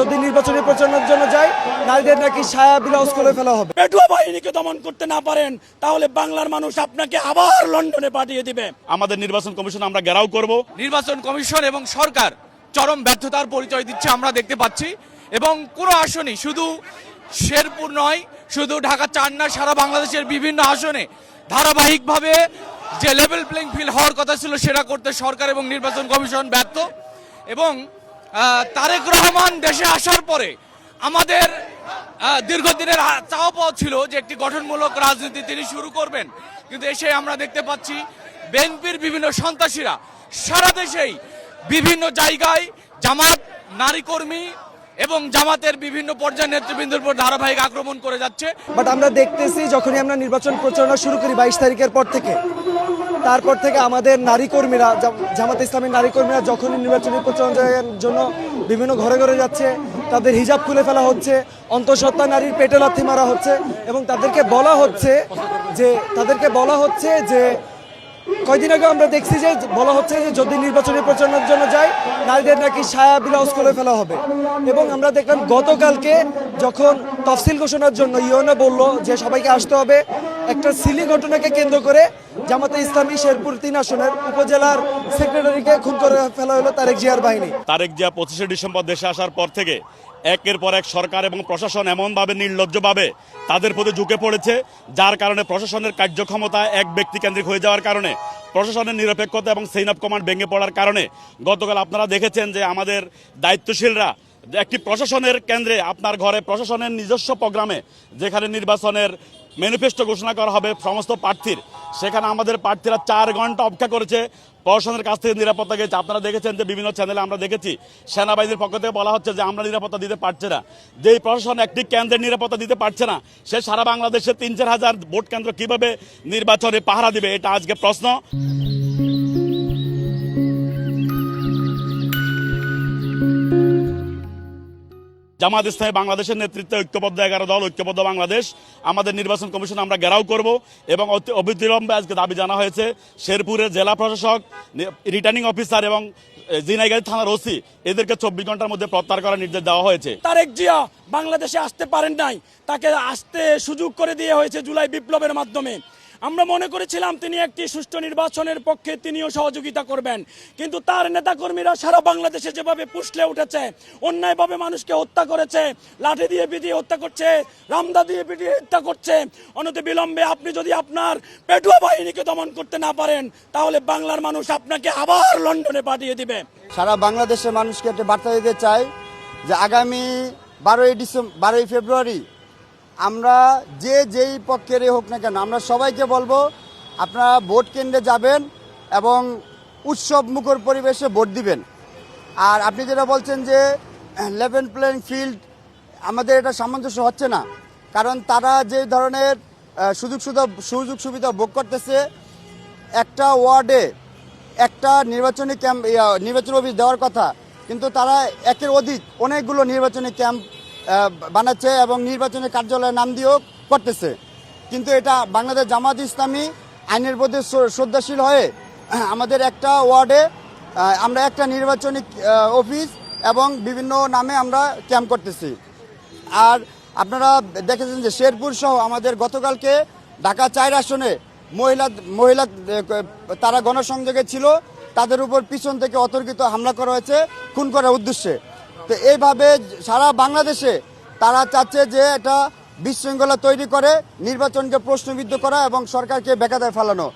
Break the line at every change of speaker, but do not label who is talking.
যদি নির্বাচনী প্রচারণার জন্য যায়, নারীদের নাকি ছায়া ব্লাউজ করে ফেলা হবে।
পেটুয়া বাহিনীকে দমন করতে না পারেন তাহলে বাংলার মানুষ আপনাকে আবার লন্ডনে পাঠিয়ে দিবে।
আমাদের নির্বাচন কমিশন আমরা ঘেরাও করব।
নির্বাচন কমিশন এবং সরকার চরম ব্যর্থতার পরিচয় দিচ্ছে আমরা দেখতে পাচ্ছি, এবং কোনো আসনই শুধু শেরপুর নয়, শুধু ঢাকা 4 না, সারা বাংলাদেশের বিভিন্ন আসনে ধারাবাহিকভাবে যে লেভেল প্লেইং ফিল্ড হওয়ার কথা ছিল সেটা করতে সরকার এবং নির্বাচন কমিশন ব্যর্থ। এবং তারেক রহমান দেশে আসার পরে আমাদের দীর্ঘদিনের চাওয়া পাওয়া ছিল যে একটি গঠনমূলক রাজনীতি তিনি শুরু করবেন, কিন্তু এসে আমরা দেখতে পাচ্ছি বিএনপির বিভিন্ন সন্ত্রাসীরা সারা দেশেই বিভিন্ন জায়গায় জামাত, নারী কর্মী এবং জামাতের বিভিন্ন পর্যায়ের নেতৃবৃন্দের উপর ধারাবাহিক আক্রমণ করে যাচ্ছে।
বাট আমরা দেখতেছি যখনই আমরা নির্বাচন প্রচারণা শুরু করি 22 তারিখের পর থেকে, তারপর থেকে আমাদের নারী কর্মীরা, জামাত ইসলামের নারী কর্মীরা যখনই নির্বাচনী প্রচারণার জন্য বিভিন্ন ঘরে ঘরে যাচ্ছে, তাদের হিজাব খুলে ফেলা হচ্ছে, অন্তঃসত্ত্বা নারীর পেটে লাথি মারা হচ্ছে, এবং তাদেরকে বলা হচ্ছে যে কয়দিন আগে আমরা দেখছি যে বলা হচ্ছে যে যদি নির্বাচনী প্রচারণার জন্য যায়, নারীদের নাকি ছায়া ব্লাউজ করে ফেলা হবে। এবং আমরা দেখলাম গতকালকে যখন তফসিল ঘোষণার জন্য ইউএনও বলল যে সবাইকে আসতে হবে, একটা সিলি ঘটনাকে কেন্দ্র করে জামাতে ইসলামী শেরপুর 3 আসনের উপজেলার সেক্রেটারিকে খুন করে ফেলা হলো তারেক জিয়ার বাহিনী।
তারেক জিয়া 25শে ডিসেম্বর দেশে আসার পর থেকে একের পর এক সরকার এবং প্রশাসন এমনভাবে নির্লজ্জভাবে তাদের প্রতি ঝুঁকে পড়েছে, যার কারণে প্রশাসনের কার্যক্ষমতা এক ব্যক্তি কেন্দ্রিক হয়ে যাওয়ার কারণে, প্রশাসনের নিরপেক্ষতা এবং চেইন অফ কমান্ড ভেঙে পড়ার কারণে গতকাল আপনারা দেখেছেন যে আমাদের দায়িত্বশীলরা একটি প্রশাসনের কেন্দ্রে, আপনার ঘরে প্রশাসনের নিজস্ব প্রোগ্রামে যেখানে নির্বাচনের ম্যানিফেস্টো ঘোষণা করা হবে সমস্ত প্রার্থীর, সেখানে আমাদের প্রার্থীরা 4 ঘন্টা অপেক্ষা করেছে প্রশাসনের কাছ থেকে নিরাপত্তা গেছে। আপনারা দেখেছেন যে বিভিন্ন চ্যানেলে আমরা দেখেছি সেনাবাহিনীর পক্ষ থেকে বলা হচ্ছে যে আমরা নিরাপত্তা দিতে পারছি না। যেই প্রশাসন একটি কেন্দ্রের নিরাপত্তা দিতে পারছে না, সে সারা বাংলাদেশে 3-4 হাজার ভোট কেন্দ্র কিভাবে নির্বাচনে পাহারা দিবে, এটা আজকে প্রশ্ন। জামাত ইসলামী বাংলাদেশের নেতৃত্বে ঐক্যবদ্ধ 11 দল, ঐক্যবদ্ধ বাংলাদেশ, আমাদের নির্বাচন কমিশন আমরা ঘেরাও করব। এবং অবিলম্বে আজকে দাবি জানা হয়েছে শেরপুরের জেলা প্রশাসক, রিটার্নিং অফিসার এবং জিনাইগাড়ি থানার ওসি এদেরকে 24 ঘন্টার মধ্যে প্রত্যাহার করার নির্দেশ দেওয়া হয়েছে।
তারেক জিয়া বাংলাদেশে আসতে পারেন নাই, তাকে আসতে সুযোগ করে দিয়ে হয়েছে জুলাই বিপ্লবের মাধ্যমে। আমরা মনে করেছিলাম তিনি একটি সুষ্ঠু নির্বাচনের পক্ষে তিনিও সহযোগিতা করবেন, কিন্তু তার নেতাকর্মীরা সারা বাংলাদেশে যেভাবে পুষলে উঠেছে, অন্যায়ভাবে মানুষকে হত্যা করেছে, লাঠি দিয়ে পিটিয়ে হত্যা করছে, রামদা দিয়ে পিটিয়ে হত্যা করছে। অনতি বিলম্বে আপনি যদি আপনার পেটুয়া বাহিনীকে দমন করতে না পারেন তাহলে বাংলার মানুষ আপনাকে আবার লন্ডনে পাঠিয়ে দিবে।
সারা বাংলাদেশের মানুষকে একটা বার্তা দিতে চাই যে আগামী 12 ফেব্রুয়ারি আমরা যেই পক্ষেরই হোক না কেন, আমরা সবাইকে বলবো আপনারা ভোট কেন্দ্রে যাবেন এবং উৎসব মুখর পরিবেশে ভোট দিবেন। আর আপনি যেটা বলছেন যে লেভেল প্লেইং ফিল্ড, আমাদের এটা সামঞ্জস্য হচ্ছে না, কারণ তারা যে ধরনের সুযোগ সুবিধা ভোগ করতেছে, একটা ওয়ার্ডে একটা নির্বাচনী অফিস দেওয়ার কথা, কিন্তু তারা একের অধিক অনেকগুলো নির্বাচনী ক্যাম্প বানাচ্ছে এবং নির্বাচনী কার্যালয়ের নাম দিয়েও করতেছে। কিন্তু এটা বাংলাদেশ জামাত ইসলামী আইনের প্রতি শ্রদ্ধাশীল হয়ে আমাদের একটা ওয়ার্ডে আমরা একটা নির্বাচনী অফিস এবং বিভিন্ন নামে আমরা ক্যাম্প করতেছি। আর আপনারা দেখেছেন যে শেরপুর সহ আমাদের গতকালকে ঢাকা 4 আসনে মহিলা তারা গণসংযোগে ছিল, তাদের উপর পিছন থেকে অতর্কিত হামলা করা হয়েছে খুন করার উদ্দেশ্যে। তো এইভাবে সারা বাংলাদেশে তারা চাচ্ছে যে এটা বিশৃঙ্খলা তৈরি করে নির্বাচনকে প্রশ্নবিদ্ধ করা এবং সরকারকে বেকায়দায় ফেলানো।